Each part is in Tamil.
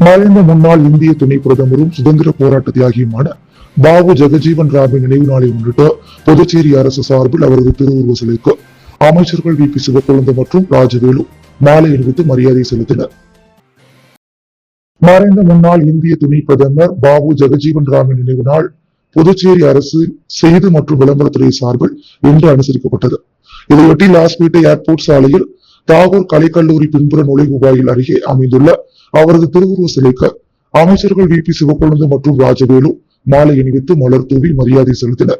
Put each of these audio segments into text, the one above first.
மறைந்த முன்னாள் இந்திய துணை பிரதமரும் சுதந்திர போராட்ட தியாகியுமான பாபு ஜெகஜீவன் ராமின் நினைவு நாளை முன்னிட்டு புதுச்சேரி அரசு சார்பில் அவரது திருவுருவ சிலைக்கு அமைச்சர்கள் வி.பி. சிவக்கொழுந்து மற்றும் ராஜவேலு மாலை அணிவித்து மரியாதை செலுத்தினர். மறைந்த முன்னாள் இந்திய துணை பிரதமர் பாபு ஜெகஜீவன் ராமின் நினைவு நாள் புதுச்சேரி அரசு செய்தி மற்றும் விளம்பரத்துறை சார்பில் இன்று அனுசரிக்கப்பட்டது. இதையொட்டி லாஸ்பேட்டை ஏர்போர்ட் சாலையில் தாகூர் கலைக்கல்லூரி பின்புற நுழைவு வாயில் அருகே அமைந்துள்ள அவரது திருவுருவ சிலைக்கு அமைச்சர்கள் வி.பி. சிவக்கொழுந்து மற்றும் ராஜவேலு மாலை அணிவித்து மலர் தூவி மரியாதை செலுத்தினர்.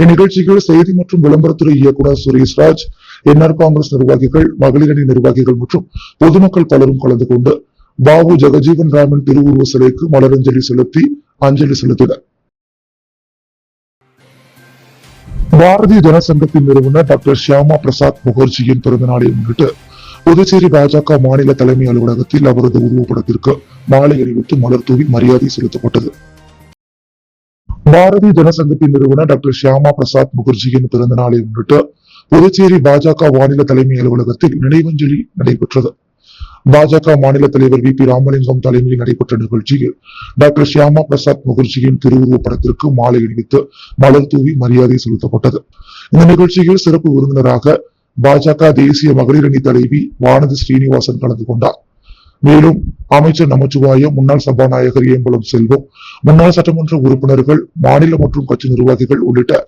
இந்நிகழ்ச்சியில் செய்தி மற்றும் விளம்பரத்துறை இயக்குநர் சுரேஷ்ராஜ், என்ஆர் காங்கிரஸ் நிர்வாகிகள், மகளிரணி நிர்வாகிகள் மற்றும் பொதுமக்கள் பலரும் கலந்து கொண்டு பாபு ஜெகஜீவன் ராமின் திருவுருவ சிலைக்கு மலரஞ்சலி செலுத்தி அஞ்சலி செலுத்தினர். பாரதிய ஜனசங்கத்தின் நிறுவனர் டாக்டர் ஷியாமா பிரசாத் முகர்ஜியின் பிறந்த நாளை முன்னிட்டு புதுச்சேரி பாஜக மாநில தலைமை அலுவலகத்தில் அவரது உருவப்படத்திற்கு மாலை அணிவித்து மலர் தூவி மரியாதை செலுத்தப்பட்டது. பாரதிய ஜனசங்கத்தின் நிறுவனர் டாக்டர் ஷியாமா பிரசாத் முகர்ஜியின் பிறந்த நாளை முன்னிட்டு புதுச்சேரி பாஜக மாநில தலைமை அலுவலகத்தில் நினைவஞ்சலி நடைபெற்றது. பாஜக மாநில தலைவர் வி.பி. ராமலிங்கம் தலைமையில் நடைபெற்ற நிகழ்ச்சியில் டாக்டர் ஷியாமா பிரசாத் முகர்ஜியின் திருவுருவ படத்திற்கு மாலை அணிவித்து மலர் தூவி மரியாதை செலுத்தப்பட்டது. இந்த நிகழ்ச்சியில் சிறப்பு விருந்தினராக பாஜக தேசிய மகளிரணி தலைவி வானதி ஸ்ரீனிவாசன் கலந்து கொண்டார். மேலும் அமைச்சர் நமச்சிவாயம், முன்னாள் சபாநாயகர் ஏம்பலம் செல்வம், முன்னாள் சட்டமன்ற உறுப்பினர்கள், மாநில மற்றும் கட்சி நிர்வாகிகள் உள்ளிட்ட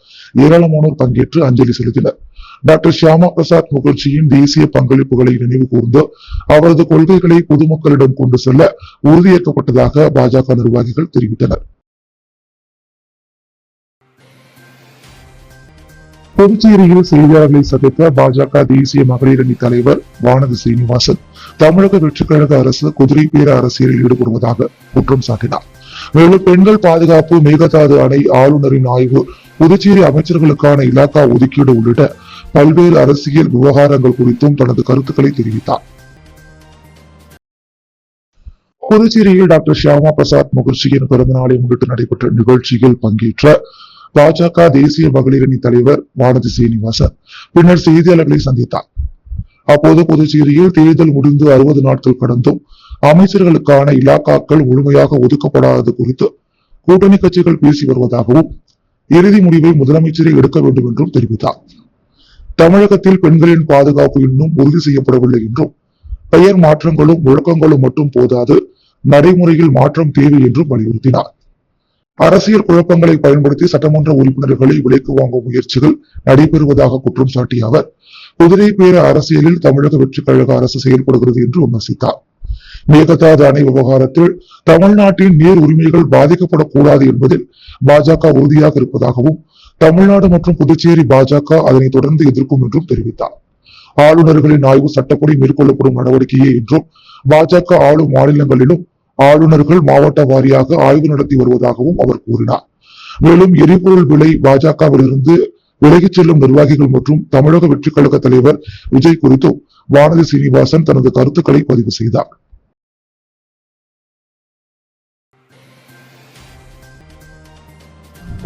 ஏராளமானோர் பங்கேற்று அஞ்சலி செலுத்தினர். டாக்டர் ஷியாமா பிரசாத் முகர்ஜியின் தேசிய பங்களிப்புகளை நினைவு கூர்ந்து அவரது கொள்கைகளை பொதுமக்களிடம் கொண்டு செல்ல உறுதியேற்கப்பட்டதாக பாஜக நிர்வாகிகள் தெரிவித்தனர். புதுச்சேரியில் செய்தியாளர்களை சந்தித்த பாஜக தேசிய மகளிரணி தலைவர் வானதி ஸ்ரீனிவாசன், தமிழக வெற்றிக் கழக அரசு குதிரை பேர அரசியலில் ஈடுபடுவதாக குற்றம் சாட்டினார். மேலும் பெண்கள் பாதுகாப்பு, மேகதாது அணை, ஆளுநரின் ஆய்வு, புதுச்சேரி அமைச்சர்களுக்கான இலாக்கா ஒதுக்கீடு உள்ளிட்ட பல்வேறு அரசியல் விவகாரங்கள் குறித்தும் தனது கருத்துக்களை தெரிவித்தார். புதுச்சேரியில் டாக்டர் ஷியாமா பிரசாத் முகர்ஜியின் பிறந்த நாளை முன்னிட்டு நடைபெற்ற நிகழ்ச்சியில் பங்கேற்ற பாஜக தேசிய மகளிரணி தலைவர் வானதி ஸ்ரீனிவாசன் பின்னர் செய்தியாளர்களை சந்தித்தார். அப்போது புதுச்சேரியில் தேர்தல் முடிந்து 60 நாட்கள் கடந்தும் அமைச்சர்களுக்கான இலாக்காக்கள் முழுமையாக ஒதுக்கப்படாதது குறித்து கூட்டணி கட்சிகள் பேசி வருவதாகவும் இறுதி முடிவை முதலமைச்சரே எடுக்க வேண்டும் என்றும் தெரிவித்தார். தமிழகத்தில் பெண்களின் பாதுகாப்பு இன்னும் உறுதி செய்யப்படவில்லை என்றும் பெயர் மாற்றங்களும் முழக்கங்களும் மட்டும் போதாது, நடைமுறையில் மாற்றம் தேவை என்றும் வலியுறுத்தினார். அரசியல் குழப்பங்களை பயன்படுத்தி சட்டமன்ற உறுப்பினர்களை விலைக்கு வாங்கும் முயற்சிகள் நடைபெறுவதாக குற்றம் சாட்டிய அவர், குதிரை பேர அரசியலில் தமிழக வெற்றிக் கழக அரசு செயல்படுகிறது என்று விமர்சித்தார். மேகதாது அணை விவகாரத்தில் தமிழ்நாட்டின் நீர் உரிமைகள் பாதிக்கப்படக்கூடாது என்பதில் பாஜக உறுதியாக இருப்பதாகவும், தமிழ்நாடு மற்றும் புதுச்சேரி பாஜக அதனை தொடர்ந்து எதிர்க்கும் என்றும் தெரிவித்தார். ஆளுநர்களின் ஆய்வு சட்டப்படி மேற்கொள்ளப்படும் நடவடிக்கையே என்றும், பாஜக ஆளும் மாநிலங்களிலும் ஆளுநர்கள் மாவட்ட வாரியாக ஆய்வு நடத்தி வருவதாகவும் அவர் கூறினார். மேலும் எரிபொருள் விலை பாஜகவிலிருந்து விலகிச் செல்லும் நிர்வாகிகள் மற்றும் தமிழக வெற்றிக் கழக தலைவர் விஜய் குறித்தும் வானதி சீனிவாசன் தனது கருத்துக்களை பதிவு செய்தார்.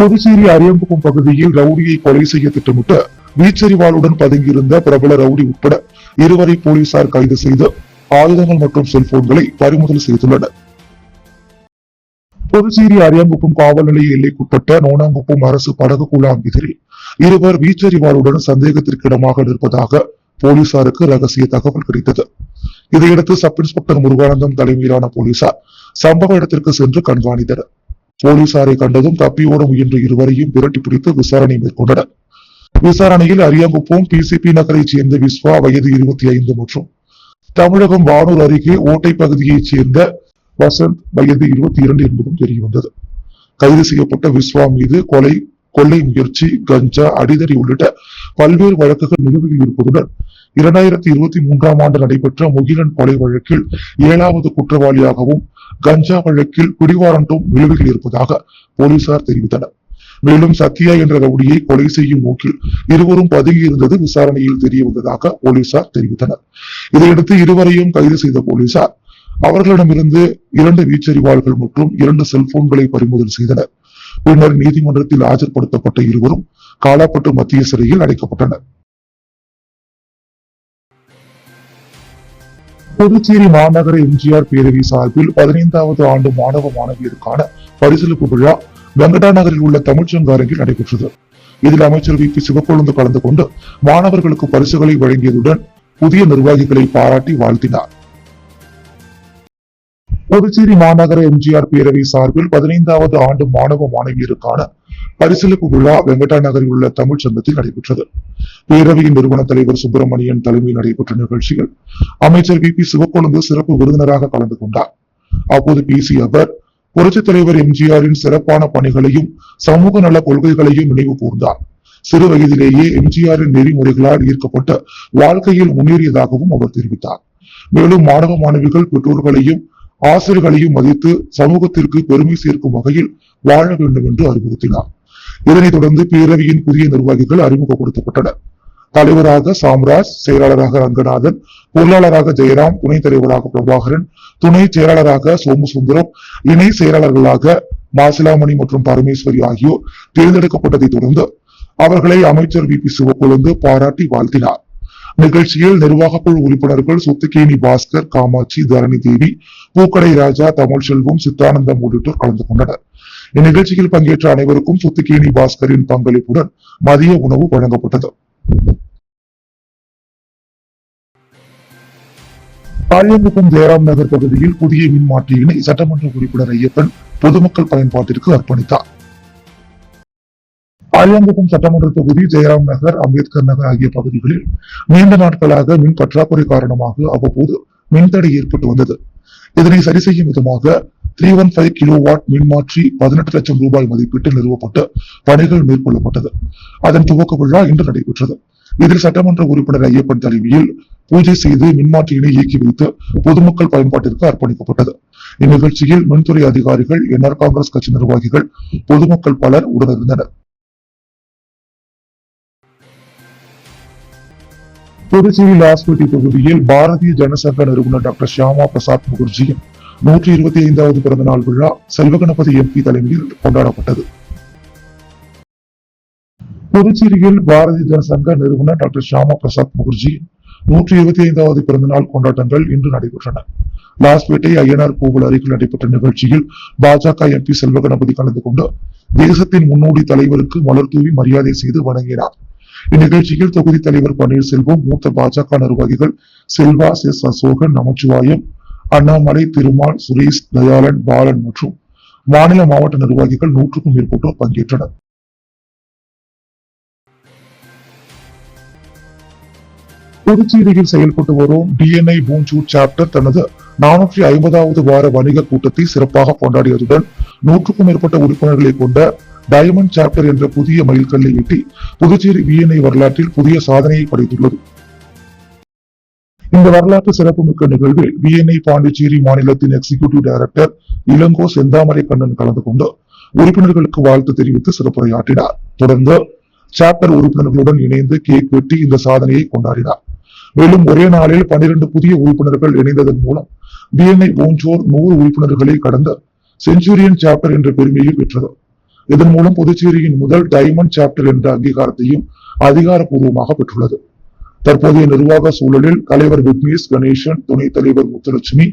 புதுச்சேரி அரியங்குப்பம் பகுதியில் ரவுடியை கொலை செய்ய திட்டமிட்டு வீச்செறிவாளுடன் பதுங்கியிருந்த பிரபல ரவுடி உட்பட 2 போலீசார் கைது செய்து ஆயுதங்கள் மற்றும் செல்போன்களை பறிமுதல் செய்துள்ளனர். புதுச்சேரி அரியங்குப்பம் காவல் நிலைய எல்லைக்குட்பட்ட நோனாங்குப்பம் அரசு படகு குழாம் எதிரில் 2 வீச்செறிவாளுடன் சந்தேகத்திற்கிடமாக நிற்பதாக போலீசாருக்கு ரகசிய தகவல் கிடைத்தது. இதையடுத்து சப் இன்ஸ்பெக்டர் முருகானந்தம் தலைமையிலான போலீசார் சம்பவ இடத்திற்கு சென்று கண்காணித்தனர். போலீசாரை கண்டதும் தப்பியோட முயன்ற 2 விரட்டி பிடித்து விசாரணை மேற்கொண்டனர். விசாரணையில் அரியங்குப்பம் பிசிபி நகரைச் சேர்ந்த விஸ்வா வயது 25 மற்றும் தமிழகம் வானூர் அருகே ஓட்டை பகுதியைச் சேர்ந்த வசந்த் வயது 22 என்பதும் தெரியவந்தது. கைது செய்யப்பட்ட விஸ்வா மீது கொள்ளை முயற்சி, கஞ்சா, அடிதடி உள்ளிட்ட பல்வேறு வழக்குகள் நிலுவையில் இருப்பதுடன் 2023ஆம் ஆண்டு நடைபெற்ற முகிலன் கொலை வழக்கில் 7வது குற்றவாளியாகவும் கஞ்சா வழக்கில் பிடிவாரண்டும் நிலுவையில் இருப்பதாக போலீசார் தெரிவித்தனர். மேலும் சத்யா என்ற ரவுடியை கொலை செய்யும் நோக்கில் 2 பதுங்கியிருந்தது விசாரணையில் தெரியவந்ததாக போலீசார் தெரிவித்தனர். இதையடுத்து 2 கைது செய்த போலீசார் அவர்களிடமிருந்து 2 வீச்செறிவாள்கள் மற்றும் 2 செல்போன்களை பறிமுதல் செய்தனர். பின்னர் நீதிமன்றத்தில் ஆஜர்படுத்தப்பட்ட 2 காலாப்பட்டு மத்திய சிறையில் அடைக்கப்பட்டனர். புதுச்சேரி மாநகர எம்ஜிஆர் பேரவை சார்பில் 15வது ஆண்டு மாணவ மாணவியருக்கான பரிசளிப்பு விழா வெங்கடா நகரில் உள்ள தமிழ்ச்சங்க அரங்கில் நடைபெற்றது. இதில் அமைச்சர் வி பி சிவக்கொழுந்து கலந்து கொண்டு மாணவர்களுக்கு பரிசுகளை வழங்கியதுடன் புதிய நிர்வாகிகளை பாராட்டி வாழ்த்தினார். புதுச்சேரி மாநகர எம்ஜிஆர் பேரவை சார்பில் 15வது ஆண்டு மாணவ மாணவியருக்கான பரிசளிப்பு விழா வெங்கடா நகரில் உள்ள தமிழ் சங்கத்தில் நடைபெற்றது. பேரவையின் நிறுவன தலைவர் சுப்பிரமணியன் தலைமையில் நடைபெற்ற நிகழ்ச்சியில் அமைச்சர் வி பி சிவக்கொழுந்து சிறப்பு விருந்தினராக கலந்து கொண்டார். அப்போது பேசிய அவர், புரட்சித் தலைவர் எம்ஜிஆரின் சிறப்பான பணிகளையும் சமூக நல கொள்கைகளையும் நினைவு கூர்ந்தார். சிறு வயதிலேயே எம்ஜிஆரின் நெறிமுறைகளால் ஈர்க்கப்பட்ட வாழ்க்கையில் முன்னேறியதாகவும் அவர் தெரிவித்தார். மேலும் மாணவ மாணவிகள் பெற்றோர்களையும் ஆசிரியர்களையும் மதித்து சமூகத்திற்கு பெருமை சேர்க்கும் வகையில் வாழ வேண்டும் என்று அறிவுறுத்தினார். இதனைத் தொடர்ந்து பேரவையின் புதிய நிர்வாகிகள் அறிமுகப்படுத்தப்பட்டனர். தலைவராக சாம்ராஜ், செயலாளராக ரங்கநாதன், பொருளாளராக ஜெயராம், துணைத் தலைவராக பிரபாகரன், துணை செயலாளராக சோமசுந்தரம், இணை செயலாளர்களாக மாசிலாமணி மற்றும் பரமேஸ்வரி ஆகியோர் தேர்ந்தெடுக்கப்பட்டதை தொடர்ந்து அவர்களை அமைச்சர் வி பி சிவக்கொழுந்து பாராட்டி வாழ்த்தினார். நிகழ்ச்சியில் நிர்வாக குழு உறுப்பினர்கள் சுத்துக்கேணி பாஸ்கர், காமாட்சி, தரணி தேவி, பூக்கடை ராஜா, தமிழ்செல்வம், சித்தானந்தம் உள்ளிட்டோர் கலந்து கொண்டனர். இந்நிகழ்ச்சியில் பங்கேற்ற அனைவருக்கும் சுத்துக்கேணி பாஸ்கரின் பங்களிப்புடன் மதிய உணவு வழங்கப்பட்டது. பாளையங்குப்பம் ஜெயராம் நகர் பகுதியில் புதிய மின்மாற்றியினை சட்டமன்ற உறுப்பினர் ஐயப்பன் பொதுமக்கள் பயன்பாட்டிற்கு அர்ப்பணித்தார். பாளையங்குப்பம் சட்டமன்ற தொகுதி ஜெயராம் நகர், அம்பேத்கர் நகர் ஆகிய பகுதிகளில் நீண்ட நாட்களாக மின் பற்றாக்குறை காரணமாக அவ்வப்போது மின்தடை ஏற்பட்டு வந்தது. இதனை சரி செய்யும் விதமாக 315 கிலோவாட் மின்மாற்றி 18 லட்சம் ரூபாய் மதிப்பீட்டில் நிறுவப்பட்டு பணிகள் மேற்கொள்ளப்பட்டது. அதன் துவக்க விழா இன்று நடைபெற்றது. இதில் சட்டமன்ற உறுப்பினர் ஐயப்பன் தலைமையில் பூஜை செய்து மின்மாற்றியினை இயக்கி வைத்து பொதுமக்கள் பயன்பாட்டிற்கு அர்ப்பணிக்கப்பட்டது. இந்நிகழ்ச்சியில் மின்துறை அதிகாரிகள், என்ஆர் காங்கிரஸ் கட்சி நிர்வாகிகள், பொதுமக்கள் பலர் உடனிருந்தனர். புதுச்சேரி லாஸ்பேட்டை தொகுதியில் பாரதிய ஜனசங்க நிறுவனர் டாக்டர் ஷியாமா பிரசாத் முகர்ஜியின் 125வது பிறந்த நாள் விழா செல்வகணபதி எம்பி தலைமையில் கொண்டாடப்பட்டது. புதுச்சேரியில் பாரதிய ஜனசங்க நிறுவனர் டாக்டர் ஷியாமா பிரசாத் முகர்ஜியின் 125வது பிறந்த நாள் கொண்டாட்டங்கள் இன்று நடைபெற்றன. லாஸ்பேட்டை ஐயனார் கோவில் அருகில் நடைபெற்ற நிகழ்ச்சியில் பாஜக எம்பி செல்வகணபதி கலந்து கொண்டு தேசத்தின் முன்னோடி தலைவருக்கு மலர் தூவி மரியாதை செய்து வணங்கினார். இந்நிகழ்ச்சியில் தொகுதி தலைவர் பன்னீர்செல்வம், மூத்த பாஜக நிர்வாகிகள் செல்வா, எஸ் அசோகன், நமச்சிவாயம், அண்ணாமலை, திருமால், சுரேஷ், தயாளன், பாலன் மற்றும் மாநில மாவட்ட நிர்வாகிகள் 100க்கும் மேற்பட்டோர் பங்கேற்றனர். புதுச்சேரியில் செயல்பட்டு வரும் டிஎன்ஐ பூஞ்சூர் சாப்டர் தனது 450வது வார வணிக கூட்டத்தை சிறப்பாக கொண்டாடியதுடன் 100க்கும் மேற்பட்ட உறுப்பினர்களை கொண்ட டைமண்ட் சாப்டர் என்ற புதிய மைல்கல்லை எட்டி புதுச்சேரி பிஎன்ஐ வரலாற்றில் புதிய சாதனையை படைத்துள்ளது. இந்த வரலாற்று சிறப்புமிக்க நிகழ்வில் பிஎன்ஐ பாண்டிச்சேரி மாநிலத்தின் எக்ஸிகியூட்டிவ் டைரக்டர் இளங்கோ செந்தாமரை கண்ணன் கலந்து கொண்டு உறுப்பினர்களுக்கு வாழ்த்து தெரிவித்து சிறப்புரையாற்றினார். தொடர்ந்து சாப்டர் உறுப்பினர்களுடன் இணைந்து கேக் வெட்டி இந்த சாதனையை கொண்டாடினார். மேலும் ஒரே நாளில் 12 புதிய உறுப்பினர்கள் இணைந்ததன் மூலம் பிஎன்ஐ பூஞ்சோர் 100 உறுப்பினர்களை கடந்த செஞ்சுரியன் சாப்டர் என்ற பெருமையை பெற்றது. இதன் மூலம் புதுச்சேரியின் முதல் டைமண்ட் சாப்டர் என்ற அங்கீகாரத்தையும் அதிகாரப்பூர்வமாக பெற்றுள்ளது. தற்போதைய நிர்வாக சூழலில் தலைவர் விக்னேஷ் கணேசன், துணைத் தலைவர் முத்துலட்சுமி,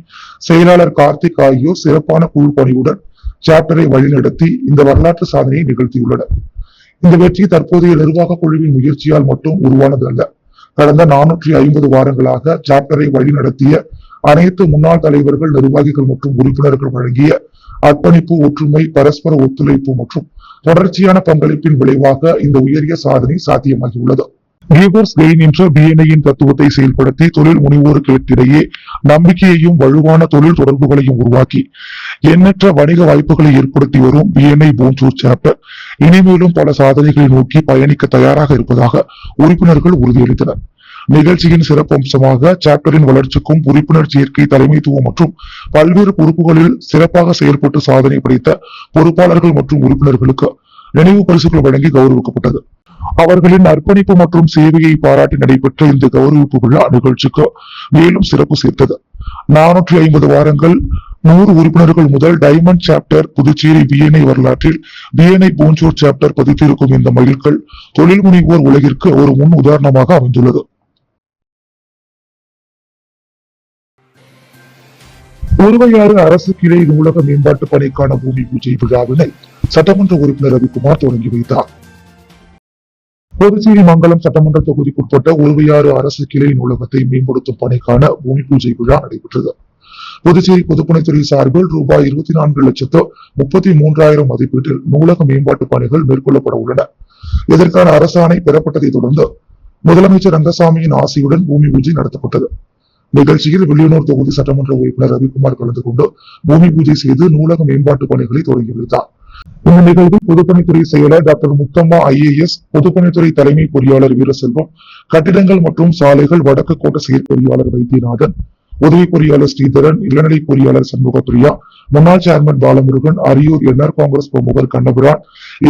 செயலாளர் கார்த்திக் ஆகியோர் சிறப்பான குழு பணியுடன் சாப்டரை வழிநடத்தி இந்த வரலாற்று சாதனையை நிகழ்த்தியுள்ளனர். இந்த வெற்றி தற்போதைய நிர்வாக குழுவின் முயற்சியால் மட்டும் உருவானது அல்ல. கடந்த 450 வாரங்களாக சாப்டரை வழிநடத்திய அனைத்து முன்னாள் தலைவர்கள், நிர்வாகிகள் மற்றும் உறுப்பினர்கள் வழங்கிய அர்ப்பணிப்பு, ஒற்றுமை, பரஸ்பர ஒத்துழைப்பு மற்றும் தொடர்ச்சியான பங்களிப்பின் விளைவாக இந்த உயரிய சாதனை சாத்தியமாகியுள்ளது. கிவர்ஸ் கெயின் என்ற பிஎன்ஐயின் தத்துவத்தை செயல்படுத்தி தொழில் முனைவோருக்கிடையே நம்பிக்கையையும் வலுவான தொழில் தொடர்புகளையும் உருவாக்கி எண்ணற்ற வணிக வாய்ப்புகளை ஏற்படுத்தி வரும் பிஎன்ஐ பூஞ்சூர் சாப்டர் இனிமேலும் பல பொருளாதாரங்களை நோக்கி பயணிக்க தயாராக இருப்பதாக உறுப்பினர்கள் உறுதியளித்தனர். நிகழ்ச்சியின் சிறப்பம்சமாக சாப்டரின் வளர்ச்சிக்கும் உறுப்பினர் சேர்க்கை, தலைமைத்துவம் மற்றும் பல்வேறு பொறுப்புகளில் சிறப்பாக செயல்பட்டு சாதனை படைத்த பொறுப்பாளர்கள் மற்றும் உறுப்பினர்களுக்கு நினைவு பரிசுகள் வழங்கி கௌரவிக்கப்பட்டது. அவர்களின் அர்ப்பணிப்பு மற்றும் சேவையை பாராட்டி நடைபெற்ற இந்த கௌரவிப்பு விழா நிகழ்ச்சிக்கு மேலும் சிறப்பு சேர்த்தது. 450 வாரங்கள், 100 உறுப்பினர்கள் முதல் டைமண்ட் சாப்டர் புதுச்சேரி பிஎன்ஐ வரலாற்றில் பிஎன்ஐ பூஞ்சோர் சாப்டர் பதித்திருக்கும் இந்த மைல்கல் தொழில் முனைவோர் உலகிற்கு ஒரு முன் உதாரணமாக அமைந்துள்ளது. உருவையாறு அரசு கிளை நூலக மேம்பாட்டு பணிக்கான பூமி பூஜை விழாவினை சட்டமன்ற உறுப்பினர் ரவிக்குமார் தொடங்கி வைத்தார். புதுச்சேரி மங்கலம் சட்டமன்ற தொகுதிக்குட்பட்ட உருவையாறு அரசு கிளை நூலகத்தை மேம்படுத்தும் பணிக்கான பூமி பூஜை விழா நடைபெற்றது. புதுச்சேரி பொதுப்பணித்துறை சார்பில் ரூபாய் 24,33,000 மதிப்பீட்டில் நூலக மேம்பாட்டு பணிகள் மேற்கொள்ளப்பட உள்ளன. இதற்கான அரசாணை பெறப்பட்டதை தொடர்ந்து முதலமைச்சர் ரங்கசாமியின் ஆசையுடன் பூமி பூஜை நடத்தப்பட்டது. நிகழ்ச்சியில் வில்லியனூர் தொகுதி சட்டமன்ற உறுப்பினர் ரவிக்குமார் கலந்து கொண்டு பூமி பூஜை செய்து நூலக மேம்பாட்டு பணிகளை தொடங்கி வைத்தார். இந்த நிகழ்வில் பொதுப்பணித்துறை செயலர் டாக்டர் முத்தம்மா IAS, பொதுப்பணித்துறை தலைமை பொறியாளர் வீரசெல்வம், கட்டிடங்கள் மற்றும் சாலைகள் வடக்கு கோட்ட செயற்பொறியாளர் வைத்தியநாதன், உதவி பொறியாளர் ஸ்ரீதரன், இளநிலை பொறியாளர் சண்முகப்பிரியா, முன்னாள் சேர்மன் பாலமுருகன், அரியூர் NR காங்கிரஸ் பிரமுகர் கண்ணபிரான்,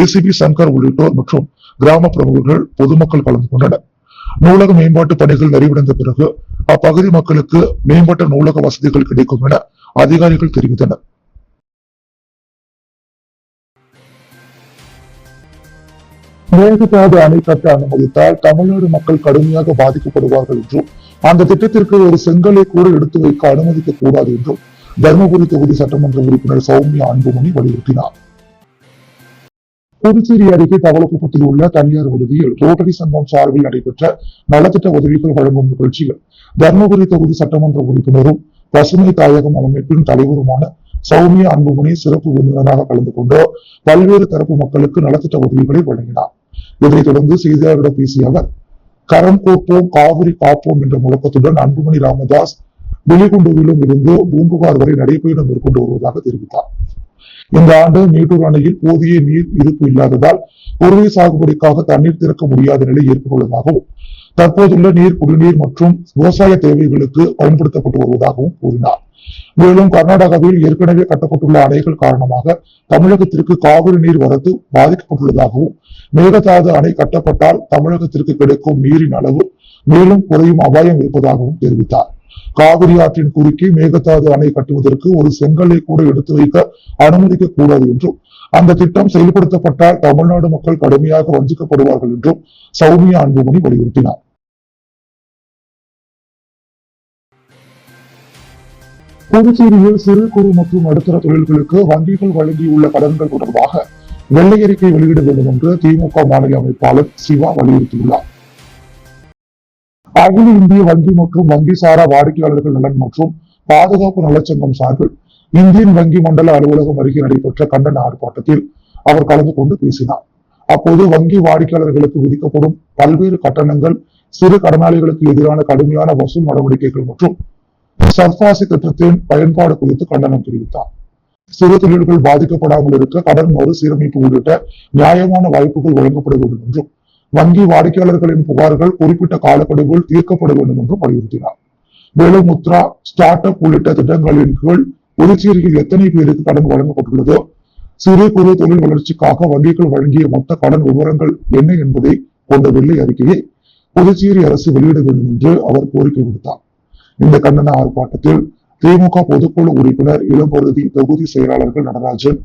ACP சங்கர் உள்ளிட்டோர் மற்றும் கிராம பிரமுகர்கள் பொதுமக்கள் கலந்து கொண்டனர். நூலக மேம்பாட்டு பணிகள் நிறைவடைந்த பிறகு அப்பகுதி மக்களுக்கு மேம்பட்ட நூலக வசதிகள் கிடைக்கும் என அதிகாரிகள் தெரிவித்தனர். மேகதாது அணை கட்ட அனுமதித்தால் தமிழ்நாடு மக்கள் கடுமையாக பாதிக்கப்படுவார்கள் என்றும் அந்த திட்டத்திற்கு ஒரு செங்கலை கூட எடுத்து வைக்க அனுமதிக்க கூடாது என்றும் தர்மபுரி தொகுதி சட்டமன்ற உறுப்பினர் சௌமியா அன்புமணி வலியுறுத்தினார். புதுச்சேரி அருகே தவளக்குப்பத்தில் உள்ள தனியார் விடுதியில் ரோட்டரி சங்கம் சார்பில் நடைபெற்ற நலத்திட்ட உதவிகள் வழங்கும் நிகழ்ச்சியில் தர்மபுரி தொகுதி சட்டமன்ற உறுப்பினரும் பசுமை தாயகம் அமைப்பின் தலைவருமான சௌமியா அன்புமணி சிறப்பு விருந்தினராக கலந்து கொண்டு பல்வேறு தரப்பு மக்களுக்கு நலத்திட்ட உதவிகளை வழங்கினார். இதனைத் தொடர்ந்து செய்தியாளர்களிடம் பேசிய அவர், கரம் கோப்போம் காவிரி காப்போம் என்ற முழக்கத்துடன் அன்புமணி ராமதாஸ் வெளிகுண்டுவிலும் இருந்து பூம்புகார் வரை நடைபயணம் மேற்கொண்டு வருவதாக தெரிவித்தார். இந்த ஆண்டு மேட்டூர் அணையில் போதிய நீர் இருப்பு இல்லாததால் குறுவை சாகுபடிக்காக தண்ணீர் திறக்க முடியாத நிலை ஏற்பட்டுள்ளதாகவும் தற்போதுள்ள நீர் குடிநீர் மற்றும் விவசாய தேவைகளுக்கு பயன்படுத்தப்பட்டு வருவதாகவும் கூறினார். மேலும் கர்நாடகாவில் ஏற்கனவே கட்டப்பட்டுள்ள அணைகள் காரணமாக தமிழகத்திற்கு காவிரி நீர் வரத்து பாதிக்கப்பட்டுள்ளதாகவும் மேகதாது அணை கட்டப்பட்டால் தமிழகத்திற்கு கிடைக்கும் நீரின் அளவு மேலும் குறையும் அபாயம் இருப்பதாகவும் தெரிவித்தார். காவிரி ஆற்றின் குறுக்கே மேகதாது அணை கட்டுவதற்கு ஒரு செங்கலை கூட எடுத்து வைக்க அனுமதிக்க கூடாது என்றும் அந்த திட்டம் செயல்படுத்தப்பட்டால் தமிழ்நாடு மக்கள் கடுமையாக வஞ்சிக்கப்படுவார்கள் என்றும் சௌமியா அன்புமணி வலியுறுத்தினார். புதுச்சேரியில் சிறு குறு மற்றும் நடுத்தர தொழில்களுக்கு வங்கிகள் வழங்கியுள்ள கடன்கள் தொடர்பாக வெள்ளை அறிக்கை வெளியிட வேண்டும் என்று திமுக மாநில அமைப்பாளர் சிவா வலியுறுத்தியுள்ளார். அகில இந்திய வங்கி மற்றும் வங்கி சாரா வாடிக்கையாளர்கள் நலன் மற்றும் பாதுகாப்பு நலச்சங்கம் சார்பில் இந்தியன் வங்கி மண்டல அலுவலகம் அருகே நடைபெற்ற கண்டன ஆர்ப்பாட்டத்தில் அவர் கலந்து கொண்டு பேசினார். அப்போது வங்கி வாடிக்கையாளர்களுக்கு விதிக்கப்படும் பல்வேறு கட்டணங்கள், சிறு கடனாளிகளுக்கு எதிரான கடுமையான வசூல் நடவடிக்கைகள் மற்றும் சர்பாசி திட்டத்தின் பயன்பாடு குறித்து கண்டனம் தெரிவித்தார். சிறு தொழில்கள் பாதிக்கப்படாமல் இருக்க கடன் மறுசீரமைப்பு உள்ளிட்ட நியாயமான வாய்ப்புகள் வழங்கப்பட வேண்டும் என்றும் வங்கி வாடிக்கையாளர்களின் புகார்கள் குறிப்பிட்ட காலக்கெடுவில் தீர்க்கப்பட வேண்டும் என்றும் வலியுறுத்தினார். மேலும் முத்ரா, ஸ்டார்ட் அப் உள்ளிட்ட திட்டங்களின் கீழ் புதுச்சேரியில் எத்தனை பேருக்கு கடன் வழங்கப்பட்டுள்ளதோ, சிறு குறு தொழில் வளர்ச்சிக்காக வங்கிகள் வழங்கிய மொத்த கடன் விவரங்கள் என்ன என்பதை கொண்ட வெள்ளை அறிக்கையை புதுச்சேரி அரசு வெளியிட வேண்டும் என்று அவர் கோரிக்கை விடுத்தார். இந்த கண்டன ஆர்ப்பாட்டத்தில் திமுக பொதுக்குழு உறுப்பினர் இளம்பருதி, தொகுதி செயலாளர்கள் நடராஜன்,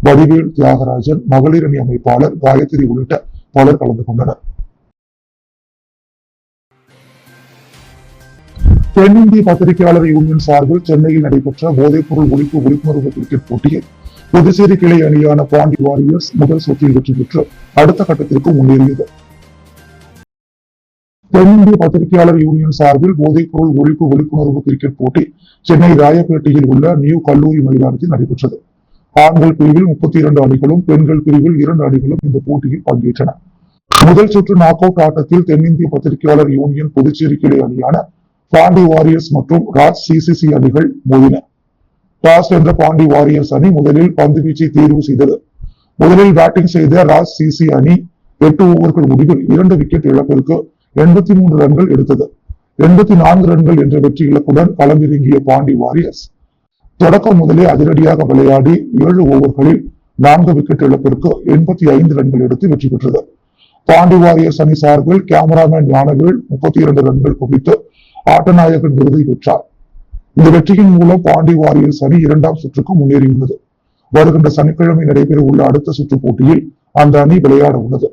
வடிவேல், தியாகராஜன், மகளிர் அணி அமைப்பாளர் காயத்ரி உள்ளிட்ட பலர் கலந்து கொண்டனர். தென்னிந்திய பத்திரிகையாளர் யூனியன் சார்பில் சென்னையில் நடைபெற்ற போதைப்பொருள் ஒழிப்பு விழிப்புணர்வு கிரிக்கெட் போட்டியில் புதுச்சேரி கிளை அணியான பாண்டி வாரியர்ஸ் முதல் சுற்றில் வெற்றி பெற்று அடுத்த கட்டத்திற்கு முன்னேறியது. தென்னிந்திய பத்திரிகையாளர் யூனியன் சார்பில் போதைப்பொருள் ஒழிப்பு விழிப்புணர்வு கிரிக்கெட் போட்டி சென்னை ராயப்பேட்டையில் உள்ள நியூ கல்லூரி மைதானத்தில் நடைபெற்றது. ஆண்கள் பிரிவில் 32 அணிகளும் பெண்கள் பிரிவில் 2 அணிகளும் இந்த போட்டியில் பங்கேற்றன. முதல் சுற்று நாக் அவுட் ஆட்டத்தில் தென்னிந்திய பத்திரிகையாளர் யூனியன் புதுச்சேரி கிளை அணியான பாண்டி வாரியர்ஸ் மற்றும் ராஜ் CCC அணிகள் மோதின. டாஸ் வென்ற பாண்டி வாரியர்ஸ் அணி முதலில் பந்து வீச்சை தேர்வு செய்தது. முதலில் பேட்டிங் செய்த ராஜ் CC அணி 8 ஓவர்கள் முடிவில் 2 விக்கெட் இழப்பிற்கு 83 ரன்கள் எடுத்தது. 84 ரன்கள் என்ற வெற்றி இலக்குடன் களமிறங்கிய பாண்டி வாரியர்ஸ் தொடக்கம் முதலே அதிரடியாக விளையாடி 7 ஓவர்களில் 4 விக்கெட் இழப்பிற்கு 85 ரன்கள் எடுத்து வெற்றி பெற்றது. பாண்டி வாரியர்ஸ் அணி சார்பில் கேமராமேன் ஞானவேல் 32 ரன்கள் குவித்து ஆட்டநாயகன் விருதை பெற்றார். இந்த வெற்றியின் மூலம் பாண்டி வாரியர்ஸ் அணி 2ஆம் சுற்றுக்கு முன்னேறியுள்ளது. வருகின்ற சனிக்கிழமை நடைபெற உள்ள அடுத்த சுற்று போட்டியில் அந்த அணி விளையாட உள்ளது.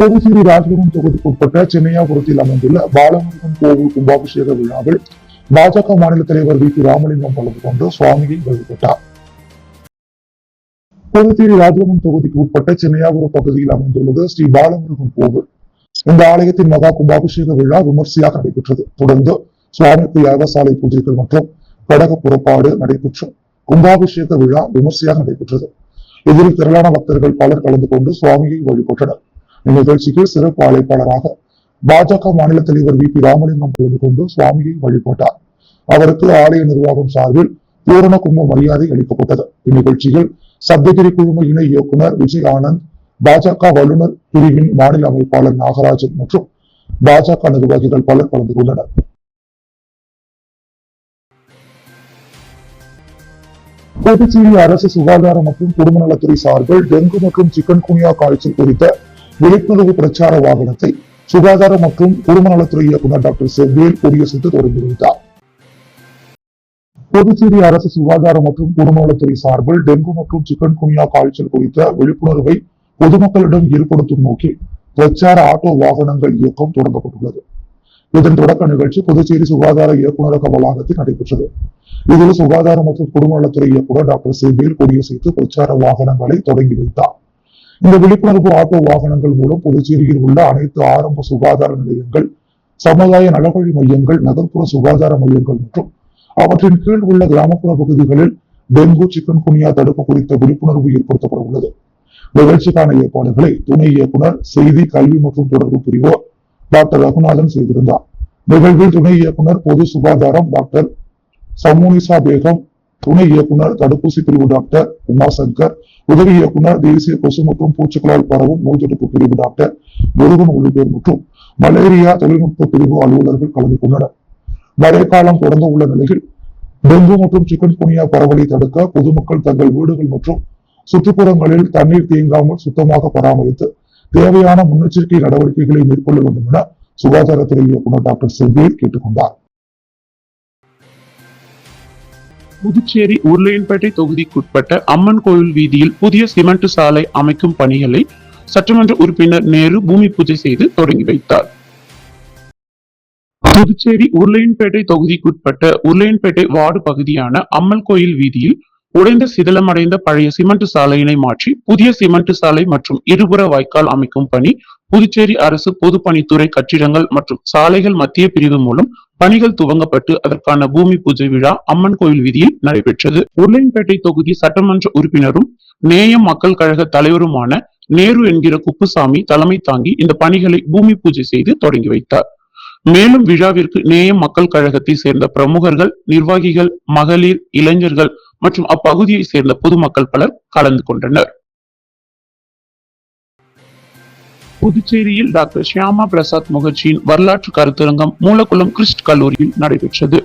புதுச்சேரி ராஜ்பவன் தொகுதிக்கு உட்பட்ட சென்னையாபுரத்தில் அமைந்துள்ள பாலமுருகன் கோவில் கும்பாபிஷேக விழாவில் பாஜக மாநில தலைவர் வி.பி. ராமலிங்கம் கலந்து கொண்டு சுவாமியை வழிபட்டார். புதுச்சேரி ராஜ்பவன் தொகுதிக்கு உட்பட்ட சென்னையாபுரம் பகுதியில் அமைந்துள்ளது ஸ்ரீ பாலமுருகன் கோவில். இந்த ஆலயத்தின் மகா கும்பாபிஷேக விழா விமர்சையாக நடைபெற்றது. தொடர்ந்து சுவாமிக்கு யாகசாலை பூஜைகள் மற்றும் படகு புறப்பாடு நடைபெற்று கும்பாபிஷேக விழா விமர்சையாக நடைபெற்றது. இதில் திரளான பக்தர்கள் பலர் கலந்து கொண்டு சுவாமியை வழிபட்டனர். இந்நிகழ்ச்சிக்கு சிறப்பு அழைப்பாளராக பாஜக மாநில தலைவர் வி.பி. ராமலிங்கம் கலந்து கொண்டு சுவாமியை வழிபட்டார். அவருக்கு ஆலய நிர்வாகம் சார்பில் பூரண கும்ப மரியாதை அளிக்கப்பட்டது. இந்நிகழ்ச்சியில் சப்தகிரி குழும இணை இயக்குனர் விஜய் ஆனந்த், பாஜக வல்லுநர் பிரிவின் மாநில அமைப்பாளர் நாகராஜன் மற்றும் பாஜக நிர்வாகிகள் பலர் கலந்து கொண்டனர். புதுச்சேரி அரசு சுகாதாரம் மற்றும் குடும்ப நலத்துறை சார்பில் டெங்கு மற்றும் சிக்கன் குனியா காய்ச்சல் குறித்த விழிப்புணர்வு பிரச்சார வாகனத்தை சுகாதாரம் மற்றும் குடும்ப நலத்துறை இயக்குநர் டாக்டர் செவ்வேல் கொடியசைத்து தொடங்கி வைத்தார். புதுச்சேரி அரசு சுகாதாரம் மற்றும் குடும்ப நலத்துறை சார்பில் டெங்கு மற்றும் சிக்கன் குனியா காய்ச்சல் குறித்த விழிப்புணர்வை பொதுமக்களிடம் ஏற்படுத்தும் நோக்கில் பிரச்சார ஆட்டோ வாகனங்கள் இயக்கம் தொடங்கப்பட்டுள்ளது. இதன் தொடக்க நிகழ்ச்சி புதுச்சேரி சுகாதார இயக்குநரக வளாகத்தில் நடைபெற்றது. இதில் சுகாதாரம் மற்றும் குடும்ப நலத்துறை இயக்குநர் டாக்டர் செவ்வேல் கொடியசைத்து பிரச்சார வாகனங்களை தொடங்கி வைத்தார். இந்த விழிப்புணர்வு ஆட்டோ வாகனங்கள் மூலம் புதுச்சேரியில் உள்ள அனைத்து ஆரம்ப சுகாதார நிலையங்கள், சமுதாய நலவழி மையங்கள், நகர்ப்புற சுகாதார மையங்கள் மற்றும் அவற்றின் கீழ் உள்ள கிராமப்புற பகுதிகளில் டெங்கு சிக்கன் குனியா தடுப்பு குறித்த விழிப்புணர்வு ஏற்படுத்தப்பட உள்ளது. நிகழ்ச்சிக்கான ஏற்பாடுகளை துணை இயக்குனர் செய்தி, கல்வி மற்றும் தொடர்பு பிரிவு டாக்டர் ரகுநாதன் செய்திருந்தார். நிகழ்வில் துணை இயக்குனர் பொது சுகாதாரம் டாக்டர் சமூனிசா பேகம், துணை இயக்குனர் தடுப்பூசி பிரிவு டாக்டர் உமாசங்கர், உதவி இயக்குனர் தேசிய கொசு மற்றும் பூச்சிகளால் பரவும் நோய் தடுப்பு பிரிவு டாக்டர் முருகன் உள்ளிட்டோர் மற்றும் மலேரியா தொழில்நுட்ப பிரிவு அலுவலர்கள் கலந்து கொண்டனர். மழைக்காலம் தொடங்க உள்ள நிலையில் டெங்கு மற்றும் சிக்கன் குனியா பரவலை தடுக்க பொதுமக்கள் தங்கள் வீடுகள் மற்றும் சுற்றுப்புறங்களில் தண்ணீர் தேங்காமல் சுத்தமாக பராமரித்து தேவையான முன்னெச்சரிக்கை நடவடிக்கைகளை மேற்கொள்ள வேண்டும் என சுகாதாரத்துறை இயக்குநர் டாக்டர் செவ்வேல் கேட்டுக் கொண்டார். புதுச்சேரி உருளையன்பேட்டை தொகுதிக்குட்பட்ட அம்மன் கோயில் வீதியில் புதிய சிமெண்ட் சாலை அமைக்கும் பணிகளை சட்டமன்ற உறுப்பினர் நேரு பூமி பூஜை செய்து தொடங்கி வைத்தார். புதுச்சேரி உருளையன்பேட்டை தொகுதிக்குட்பட்ட உருளையன்பேட்டை வார்டு பகுதியான அம்மன் கோயில் வீதியில் உடைந்த சிதிலமடைந்த பழைய சிமெண்ட் சாலையினை மாற்றி புதிய சிமெண்ட் சாலை மற்றும் இருபுற வாய்க்கால் அமைக்கும் பணி புதுச்சேரி அரசு பொதுப்பணித்துறை கட்டிடங்கள் மற்றும் சாலைகள் மத்திய பிரிவு மூலம் பணிகள் துவங்கப்பட்டு அதற்கான பூமி பூஜை விழா அம்மன் கோயில் வீதியில் நடைபெற்றது. உருளையன்பேட்டை தொகுதி சட்டமன்ற உறுப்பினரும் நேயம் மக்கள் கழக தலைவருமான நேரு என்கிற குப்புசாமி தலைமை தாங்கி இந்த பணிகளை பூமி பூஜை செய்து தொடங்கி வைத்தார். மேலும் விழாவிற்கு நேயம் மக்கள் கழகத்தை சேர்ந்த பிரமுகர்கள், நிர்வாகிகள், மகளிர், இளைஞர்கள் மற்றும் அப்பகுதியை சேர்ந்த பொதுமக்கள் பலர் கலந்து கொண்டனர். புதுச்சேரியில் டாக்டர் ஷியாமா பிரசாத் முகர்ஜியின் வரலாற்று கருத்தரங்கம் மூலக்குளம் கிறிஸ்ட் கல்லூரியில் நடைபெற்றது.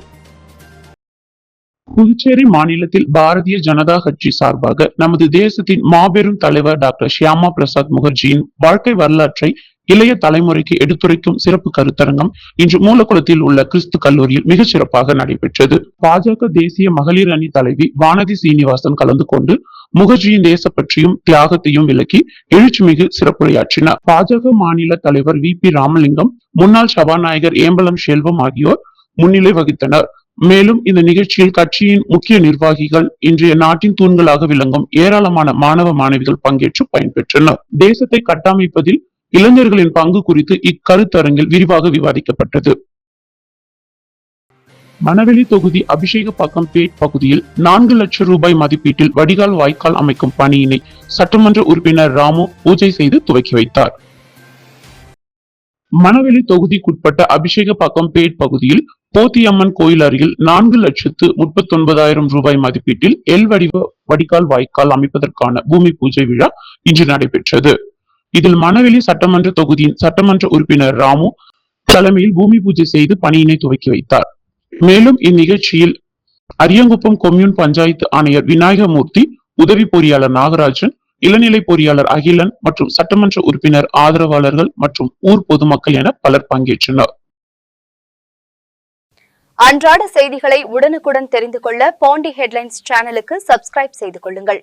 புதுச்சேரி மாநிலத்தில் பாரதிய ஜனதா கட்சி சார்பாக நமது தேசத்தின் மாபெரும் தலைவர் டாக்டர் ஷியாமா பிரசாத் முகர்ஜியின் வாழ்க்கை வரலாற்றை இளைய தலைமுறைக்கு எடுத்துரைக்கும் சிறப்பு கருத்தரங்கம் இன்று மூலக்குளத்தில் உள்ள கிறிஸ்து கல்லூரியில் மிகச் சிறப்பாக நடைபெற்றது. பாஜக தேசிய மகளிர் அணி தலைவி வானதி சீனிவாசன் கலந்து கொண்டு முகர்ஜியின் தேசப்பற்றியும் தியாகத்தையும் விளக்கி எழுச்சிமிகு சிறப்புரையாற்றினார். பாஜக மாநில தலைவர் வி.பி. ராமலிங்கம், முன்னாள் சபாநாயகர் ஏம்பலம் செல்வம் ஆகியோர் முன்னிலை வகித்தனர். மேலும் இந்த நிகழ்ச்சியில் கட்சியின் முக்கிய நிர்வாகிகள், இன்றைய நாட்டின் தூண்களாக விளங்கும் ஏராளமான மாணவ மாணவிகள் பங்கேற்று பயன்பெற்றனர். தேசத்தை கட்டமைப்பதில் இளைஞர்களின் பங்கு குறித்து இக்கருத்தரங்கில் விரிவாக விவாதிக்கப்பட்டது. மணவெளி தொகுதி அபிஷேகப்பாக்கம் பேட் பகுதியில் 4 லட்சம் ரூபாய் மதிப்பீட்டில் வடிகால் வாய்க்கால் அமைக்கும் பணியினை சட்டமன்ற உறுப்பினர் ராமு பூஜை செய்து துவக்கி வைத்தார். மணவெளி தொகுதிக்குட்பட்ட அபிஷேகப்பாக்கம் பேட் பகுதியில் போத்தியம்மன் கோயில் அருகில் 4,39,000 ரூபாய் மதிப்பீட்டில் எல் வடிவ வடிகால் வாய்க்கால் அமைப்பதற்கான பூமி பூஜை விழா இன்று நடைபெற்றது. இதில் மணவெளி சட்டமன்ற தொகுதியின் சட்டமன்ற உறுப்பினர் ராமு தலைமையில் பூமி பூஜை செய்து பணியினை துவக்கி வைத்தார். மேலும் இந்நிகழ்ச்சியில் அரியங்குப்பம் கொம்யூன் பஞ்சாயத்து ஆணையர் விநாயகமூர்த்தி, உதவி பொறியாளர் நாகராஜன், இளநிலை பொறியாளர் அகிலன் மற்றும் சட்டமன்ற உறுப்பினர் ஆதரவாளர்கள் மற்றும் ஊர் பொதுமக்கள் என பலர் பங்கேற்றனர். அன்றாட செய்திகளை உடனுக்குடன் தெரிந்து கொள்ள பாண்டி ஹெட்லைன்ஸ் சேனலுக்கு சப்ஸ்கிரைப் செய்து கொள்ளுங்கள்.